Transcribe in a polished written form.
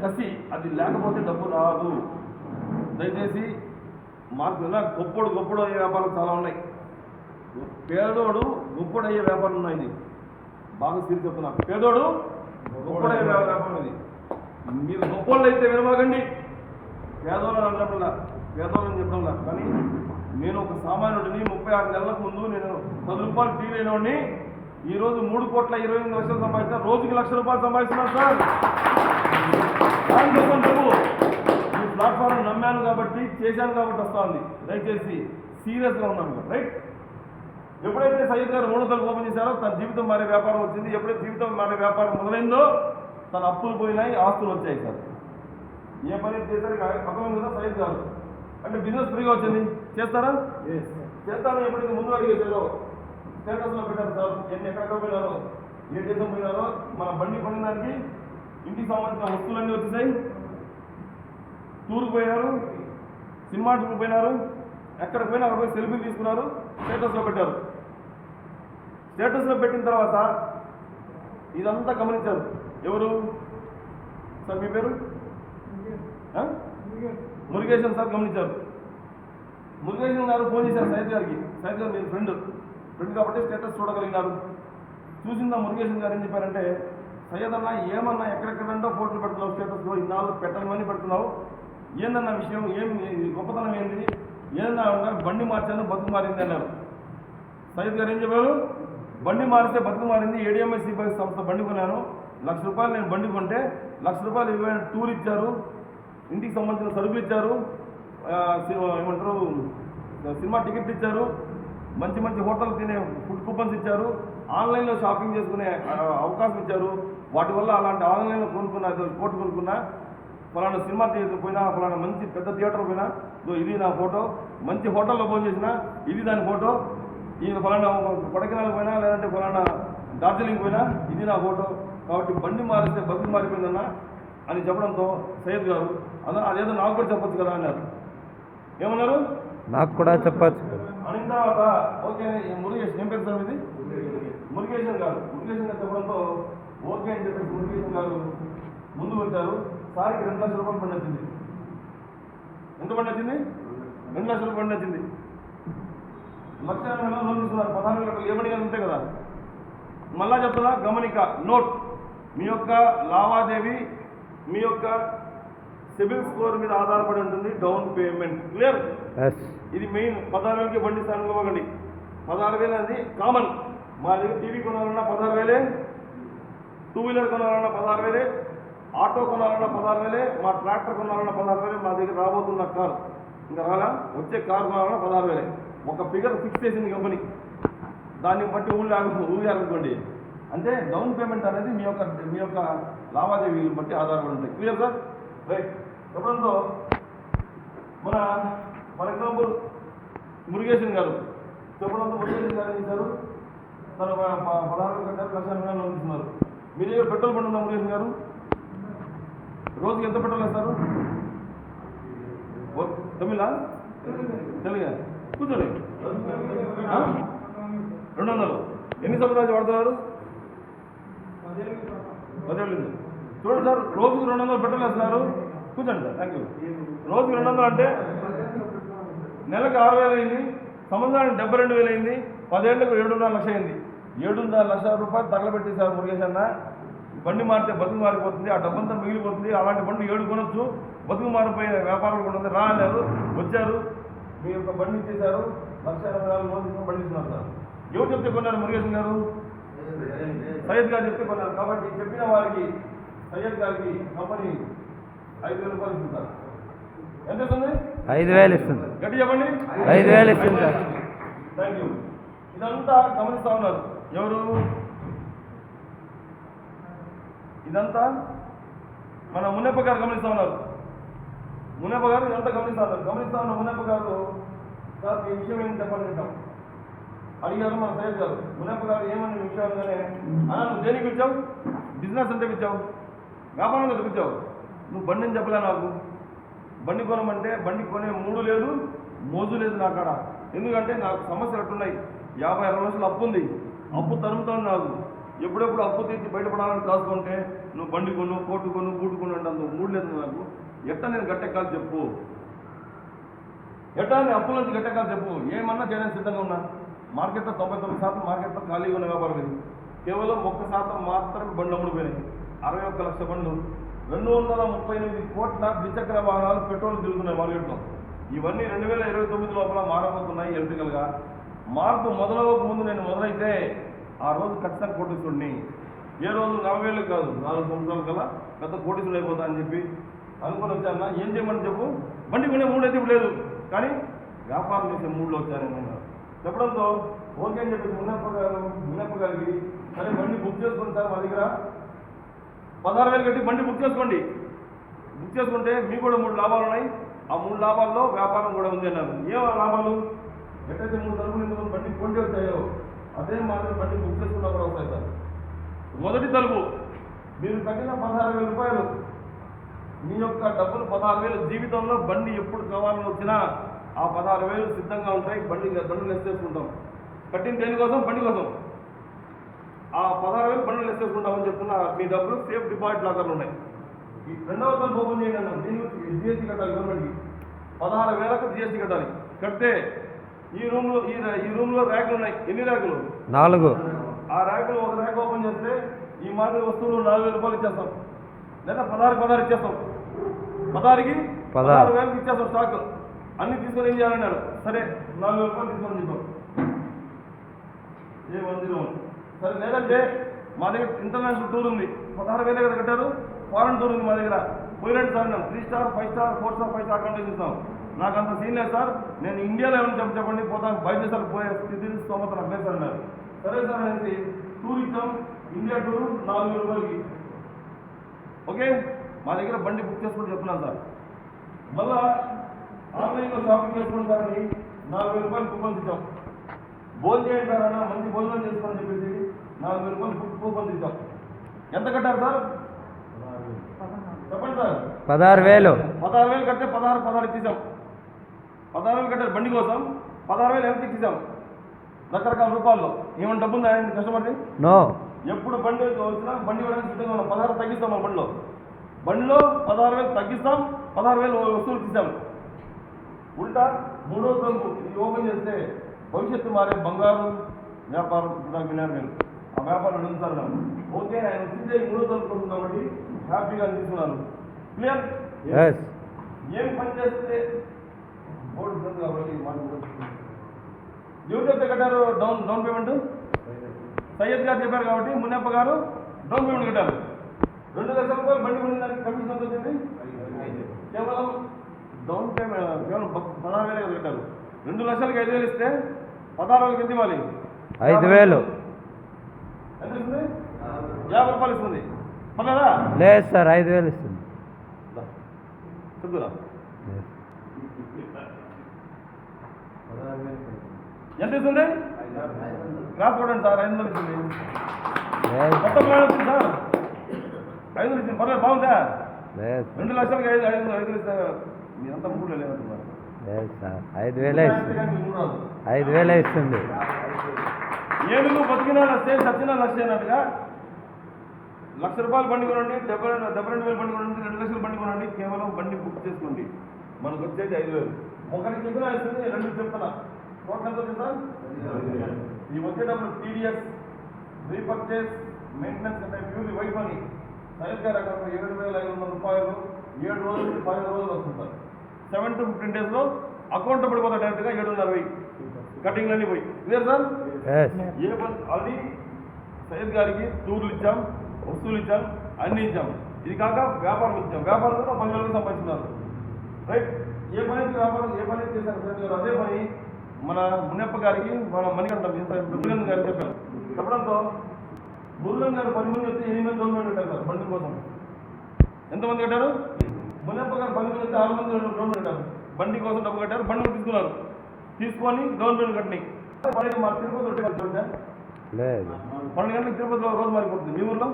కసి అది లేకపోతే డబ్బు రాదు. దయచేసి మాకు ఇలా గొప్పడు అయ్యే వ్యాపారాలు చాలా ఉన్నాయి. పేదోడు గొప్పడు అయ్యే వ్యాపారం ఉన్నాయి. బాగా సీరియస్ చెప్తున్నా, పేదోడు గొప్పడు అయ్యే వ్యాపారం ఇది. మీరు గొప్పోళ్ళు అయితే వినబాగండి. పేదోళ్ళు అనడంలా, పేదోళ్ళని చెప్పడంలా. కానీ నేను ఒక సామాన్యుడిని 36 నెలలకు ముందు నేను 10 రూపాయలు టీ లేనివాడిని. ఈరోజు 3,28,00,000 సంపాదించిన, రోజుకి ₹1,00,000 సంపాదిస్తున్నాను సార్. దానికోసం డబ్బు ఈ ప్లాట్ఫామ్ నమ్మాను కాబట్టి, చేశాను కాబట్టి వస్తా ఉంది. దయచేసి సీరియస్గా ఉన్నాను. రైట్? ఎప్పుడైతే సయ్యద్ గారు 300 ఓపెన్ చేశారో తన జీవితం మారే వ్యాపారం వచ్చింది. ఎప్పుడైతే జీవితం మారే వ్యాపారం మొదలైందో తన అప్పులు పోయినాయి, ఆస్తులు వచ్చాయి సార్. ఏ పని చేశారు అర్థమైంది కదా సయ్యద్ గారు. అంటే బిజినెస్ ఫ్రీగా వచ్చింది. చేస్తారా? చేస్తాను. ఎప్పుడైతే ముందు అడిగేసారో స్టేటస్లో పెట్టారు సార్. ఎక్కడ పోయినారో, ఏ దేశం పోయినారో, మన బండి కొనడానికి ఇంటికి సంబంధించిన వస్తువులన్నీ వచ్చేసాయి. టూర్కి పోయినారు, సినిమా టూర్కి పోయినారు, ఎక్కడికి పోయినా అక్కడ పోయి సెల్ఫీలు తీసుకున్నారు, స్టేటస్లో పెట్టారు. స్టేటస్లో పెట్టిన తర్వాత ఇదంతా గమనించారు. ఎవరు సార్? మీ పేరు? మురుగేశన్ సార్ గమనించారు. మురుగేశన్ గారు ఫోన్ చేశారు సయ్యద్ గారికి. సయ్యద్ గారు మీరు ఫ్రెండ్ కాబట్టి స్టేటస్ చూడగలిగినారు. చూసిందా మురుగేశన్ గారు ఏం చెప్పారంటే, సయ్యద్ అన్న ఏమన్నా ఎక్కడెక్కడంటో ఫోటోలు పెడుతున్నావు స్టేటస్లో, ఇన్నాళ్ళు పెట్టమని పెడుతున్నావు, ఏందన్న విషయం, ఏం గొప్పతనం ఏంది, ఏందన్నా బండి మార్చాను బతుకు మారింది అన్నారు. సయ్యద్ గారు ఏం చెప్పారు? బండి మారిస్తే బతుకు మారింది. ADMS సంస్థ బండి కొన్నాను, ₹1,00,000 నేను బండి కొంటే ₹1,00,000 ఇవ్వని టూర్ ఇచ్చారు, ఇంటికి సంబంధించిన సరుకులు ఇచ్చారు, ఏమంటారు సినిమా టికెట్లు ఇచ్చారు, మంచి మంచి హోటల్ తినే ఫుడ్ కూపన్స్ ఇచ్చారు, ఆన్లైన్లో షాపింగ్ చేసుకునే అవకాశం ఇచ్చారు. వాటి వల్ల అలాంటి ఆన్లైన్లో కొనుక్కున్నా ఫలానా సినిమా థియేటర్ పోయినా, ఫలానా మంచి పెద్ద థియేటర్ పోయినా ఇది నా ఫోటో, మంచి హోటల్లో భోజనం చేసినా ఇది దాని ఫోటో, ఈ ఫలానా కొడైకెనాల్ పోయినా లేదంటే ఫలానా డార్జిలింగ్ పోయినా ఇది నా ఫోటో. కాబట్టి బండి మారిస్తే బతుకు మారిపోయిందన్న అని చెప్పడంతో సయ్యద్ గారు అదేదో నాకు కూడా చెప్పొచ్చు కదా అన్నారు. ఏమన్నారు? నాకు కూడా చెప్పచ్చు అనిన తర్వాత ఓకే మురుగేష్, ఏం పేరు సార్ ఇది? మురుగేశన్ గారు. మురుగేశన్ గారు చెప్పడంతో ఓకే అని చెప్పేసి మురుగేశన్ గారు ముందుకు వచ్చారు. సార్కి ₹2,00,000 బండి వచ్చింది. ఎంత బండి వచ్చింది? ₹2,00,000 బండి వచ్చింది. ₹1,00,000 లోన్ తీసుకున్నారు. 16,000 ఏ బండి కానీ ఉంటాయి కదా. మళ్ళా చెప్తున్నా, గమనిక, నోట్. మీ యొక్క లావాదేవీ మీ యొక్క సిబిల్ స్కోర్ మీద ఆధారపడి ఉంటుంది. Down payment clear. ఇది మెయిన్. 16,000కి బండి స్థానంలో ఇవ్వకండి. 16,000 అది కామన్. మా దగ్గర టీవీ కొనాలన్నా 16,000, 2 వీలర్ కొనాలన్నా 16,000, ఆటో కొనాలన్నా 16,000, మా ట్రాక్టర్ కొనాలన్నా 16,000. మా దగ్గర రాబోతున్న కారు ఇంకా రాలా, వచ్చే కారు కొనాలన్నా 16,000. ఒక ఫిగర్ ఫిక్స్ చేసింది కంపెనీ. దాన్ని బట్టి ఊళ్ళనుకోండి. అంటే డౌన్ పేమెంట్ అనేది మీ యొక్క లావాదేవీలు బట్టి ఆధారపడి ఉంటాయి. Clear sir? రైట్. చెప్పడంతో ఫర్ ఎగ్జాంపుల్ మురుగేశన్ గారు చెప్పడంతో మురుగేశన్ గారు ఏం చేశారు? తను 16,000 కట్టారు, ₹1,00,000 లోన్ తీసుకున్నారు. మీ దగ్గర పెట్రోల్ బండి ఉందా మురుగేశన్ గారు? రోజుకి ఎంత పెట్రోల్ వేస్తారు? తమిళా తెలుగా? కూర్చోండి. 200. ఎన్ని సంవత్సరాలు వాడుతున్నారు? 10 ఏళ్ళు. చూడండి సార్, రోజుకు 200 పెట్రోల్ వేస్తున్నారు. కూర్చోండి సార్. Thank you. రోజుకి 200 అంటే నెలకు 6,000 అయింది, సంవత్సరానికి 72,000 అయింది, 10 ఏళ్లకు 7.5 లక్షలు అయింది. 7.5 లక్షల రూపాయలు తగలబెట్టేశారు మురుగేశ్ అన్న. బండి మారితే బతుకు మారిపోతుంది, ఆ డబ్బంతా మిగిలిపోతుంది. అలాంటి బండి 7 కొనొచ్చు, బతుకు మారిపోయే వ్యాపారం కూడా ఉంది. రా అన్నారు, వచ్చారు, మీ యొక్క బండి ఇచ్చేశారు. ₹1,80,000 లోన్ తీసుకుని బండి ఇస్తున్నారు సార్. ఎవరు చెప్తే కొన్నారు మురుగేశన్ గారు? సయ్యద్ గారు చెప్తే కొన్నారు. కాబట్టి చెప్పిన వారికి సయ్యద్ గారికి కంపెనీ ₹5,000 ఇస్తుంది. ఎంత ఇస్తుంది? 5,000 ఇస్తుంది. గట్టి చెప్పండి. 5,000 ఇస్తుంది సార్. Thank you. ఇదంతా గమనిస్తూ ఉన్నారు. ఎవరు? ఇదంతా మన మున్నప్ప గారు గమనిస్తూ ఉన్నారు. మున్నప్ప గారు ఇదంతా గమనిస్తూ ఉన్న మున్నప్ప గారు సార్ ఈ విషయం ఏంటి చెప్పండి వింటాం అడిగారు మన సయ్యద్ గారు. మున్నప్ప గారు ఏమని విషయాలుగానే నువ్వు దేనికి పిలిచావు? బిజినెస్ అంటే పిలిచావు, వ్యాపారం కదా పిలిచావు. నువ్వు బండిని చెప్పలే నాకు. బండి కొనమంటే బండి కొనే మూడు లేదు, మోజు లేదు నా కాడ. ఎందుకంటే నాకు సమస్యలు అట్టున్నాయి. 50-60 లక్షలు అప్పు ఉంది. అప్పు తరుగుతుంది నాకు. ఎప్పుడెప్పుడు అప్పు తీర్చి బయటపడాలని కాసుకుంటే నువ్వు బండి కొను, కోటు కొను, బూటు కొను అంటే అంత మూడు లేదు నాకు. ఎట్టా నేను గట్టెక్కాలి చెప్పు, ఎట్టా నేను అప్పుల నుంచి గట్టెక్కాలి చెప్పు. ఏమన్నా చేయడానికి సిద్ధంగా ఉన్నా. మార్కెట్లో 99% మార్కెట్లో ఖాళీగా ఉన్న వ్యాపారం ఇది. కేవలం 1% మాత్రమే బండ్లు అమ్ముడుపోయినాయి. 61 లక్షల బండ్లు, 238 కోట్ల ద్విచక్ర వాహనాలు పెట్రోల్ తిరుగుతున్నాయి మార్కెట్లో. ఇవన్నీ 2029 లోపల మారబోతున్నాయి ఎలక్ట్రికల్గా. మార్పు మొదలవక ముందు నేను మొదలైతే ఆ రోజు ఖచ్చితంగా కోటీశ్వరుడిని. ఏ రోజు 40,000 కాదు, 4 సంవత్సరాల కల్లా పెద్ద కోటీశ్వరుడు అయిపోతా అని చెప్పి అనుకుని వచ్చాను. ఏం చేయమని చెప్పు. బండి కొనే మూడు అయితే లేదు, కానీ వ్యాపారం చేసే మూడులో వచ్చాను నేను చెప్పడంతో ఓకే అని చెప్పేసి మున్నప్ప గారికి సరే బండి బుక్ చేసుకోండి సార్, మా దగ్గర 16,000 కట్టి బండి బుక్ చేసుకోండి. బుక్ చేసుకుంటే మీకు కూడా 3 లాభాలు ఉన్నాయి. ఆ 3 లాభాల్లో వ్యాపారం కూడా ఉంది అన్నారు. ఏం లాభాలు? ఎక్కడైతే 3 తలుపులు ఎందుకు బండి కొంటే వచ్చాయో అదే మాత్రం బండి బుక్ చేసుకున్నా కూడా వస్తాయి సార్. మొదటి తలుపు మీరు కట్టిన 16,000 రూపాయలు, మీ యొక్క డబ్బులు 16,000 జీవితంలో బండి ఎప్పుడు కావాలని వచ్చినా ఆ 16,000 సిద్ధంగా ఉంటాయి. బండ్లు లెస్ చేసుకుంటాం. కట్టిన దేనికోసం? బండి కోసం. ఆ 16,000 బండ్లు లెస్ చేసుకుంటామని చెప్తున్న మీ డబ్బులు సేఫ్ డిపాజిట్ లాకర్లు ఉన్నాయి. ఈ రెండవ తలుపు ఓపెన్ చేయండి అన్న. దీనికి జిఎస్టీ కట్టాలి గవర్నమెంట్కి. 16,000కు జిఎస్టీ కట్టాలి. కడితే ఈ రూమ్లో ర్యాకులు ఉన్నాయి. ఎన్ని ర్యాకులు? 4. ఆ ర్యాకులు ఒక ర్యాక్ ఓపెన్ చేస్తే ఈ మాదిరి వస్తువులు 4,000 రూపాయలు ఇచ్చేస్తాం, లేదా 16 ఇచ్చేస్తాం. 16కి 16,000 ఇచ్చేస్తాం స్టాక్. అన్ని తీసుకొని ఏం చేయాలన్నారు? సరే 4,000 రూపాయలు తీసుకొని చెప్పాం. ఏ 101 సరే. లేదంటే మా దగ్గర ఇంటర్నేషనల్ టూర్ ఉంది, 16,000 కదా కట్టారు. ఫారెన్ టూర్ ఉంది మా దగ్గర, పోయినట్టు సార్ నేను 3 star 5 star 4 star 5 star account ఇస్తాం. నాకు అంత సీన్ లేదు సార్, నేను ఇండియాలో ఏమైనా చెప్పండి పోతాను, బయట దేశాలకు పోయే స్థితి స్తోమత నాకు లేదు సార్ అన్నారు. సరే సార్ అనేసి టూర్ ఇచ్చాం. ఇండియా టూర్ 4,000 రూపాయలకి. ఓకే, మా దగ్గర బండి బుక్ చేసుకుని చెప్తున్నాను సార్. మళ్ళా ఆన్లైన్లో షాపింగ్ చేసుకోండి సార్ అని 4,000 రూపాయలు కూపన్స్ ఇచ్చాం. భోజనం చేయండి సార్ అన్న, మంచి భోజనం చేసుకోని చెప్పేసి 4,000 రూపాయలు కూపన్స్ ఇచ్చాం. ఎంత కట్టారు సార్? చెప్పండి సార్. 16,000. 16,000 కడితే 16 ఇచ్చేసాం. 16,000 కట్టారు బండి కోసం, 16,000 ఎంత ఇచ్చేసాం రకరకాల రూపాయల్లో. ఏమైనా డబ్బు ఉందా కస్టమర్ది? నో. ఎప్పుడు బండి వచ్చినా బండి ఇవ్వడానికి సిద్ధంగా ఉన్నాం. 16 తగ్గిస్తాం మన బండిలో 16,000 తగ్గిస్తాం. 16,000 వస్తువులు తీసాం. ఉల్టా 3వ తలుపు ఇది ఓపెన్ చేస్తే భవిష్యత్తు మారే బంగారు వ్యాపారం నాకు విన్నారు మీరు. ఆ వ్యాపారం అడుగుతారు. ఓకే, ఆయన వచ్చిందే 3వ తలుపు కోసం కాబట్టి హ్యాపీగా తీసుకున్నాను. క్లియర్? ఏం పని చేస్తే బోర్డు ఉంటుంది కాబట్టి ఎవరు చెప్తే కట్టారు డౌన్ పేమెంట్? సయ్యద్ గారు చెప్పారు కాబట్టి మున్నప్ప గారు డౌన్ పేమెంట్ కట్టారు. 2 లక్షల రూపాయలు బండి కొనిన దానికి కమిషన్ ఎంత వచ్చింది? కేవలం డౌన్ పేమెంట్ కేవలం 16,000 కట్టారు. 2 లక్షలకి 5,000 ఇస్తే 16,000 ఎంత ఇవ్వాలి? 5,000. ఎంత ఇస్తుంది? 50 రూపాయలు ఇస్తుంది. పర్లేదా? లేదు సార్, 5,000 ఇస్తుంది. చెప్తురా ఎంత ఇస్తుంది? క్లాస్ చూడండి సార్. 500 ఇస్తుంది. మొత్తం ప్లాన్ వచ్చింది సార్. 500 ఇస్తుంది. పర్లేదు, బాగుందా? 2 లక్షలకి 5,000 ఇస్తే మీరంతా మూడు లేదంటున్నారు. లేదు సార్, 5,000 ఇస్తుంది. 5,000 ఇస్తుంది. ఏనుగు బతికినా లక్షే, చచ్చినా లక్షే అన్నట్టుగా 1,00,000 రూపాయలు బండి కొనండి, 72,000 బండి కొనండి, 2 లక్షల బండి కొనండి. కేవలం బండి బుక్ చేసుకోండి. మనకు వచ్చేది 5,000. ఒకరికి చెప్పినా ఇస్తుంది, 2 చెప్తున్నా. టోటల్ ఎంత వచ్చింది సార్? ఈ వచ్చేటప్పుడు టీడీఎస్, రీపర్చేస్, మెయింటెనెన్స్ అంటే ప్యూర్ వైట్ మనీ. సైడ్ గారు అక్కడ 7,500 రూపాయలు 7 రోజులు 10 రోజులు వస్తుంది సార్. 7 to 15 డేస్లో అకౌంట్ పడిపోతాయి డైరెక్ట్గా. 7,500 కటింగ్లు అన్నీ పోయి. Clear sir? ఏ పని అది సయ్యద్ గారికి టూర్లు ఇచ్చాం, వస్తువులు ఇచ్చాం, అన్నీ ఇచ్చాం. ఇది కాక వ్యాపారం ఇచ్చాం. వ్యాపారం కూడా 10,000 సంపాదించున్నారు. రైట్? ఏ పని చేశారు సయ్యద్ గారు అదే పని మన మున్నప్ప గారికి మన మణికంఠ మురుగన్ గారు చెప్పారు. చెప్పడంతో మురుగన్ గారు 10 మంది వస్తే 8 మంది గవర్నమెంట్ కట్టారు సార్ బండి కోసం. ఎంతమంది కట్టారు? మున్నప్ప గారు 10 మంది వస్తే 6 మంది గవర్నమెంట్ కట్టారు. బండి కోసం డబ్బు కట్టారు. బండి తీసుకున్నారు. తీసుకొని గవర్నమెంట్ కట్టినాయి. మా తిరుపతి రొట్టె కలిసి 12 గంటలకు తిరుపతిలో రోజు మారిపోతుంది. మీ ఊర్లో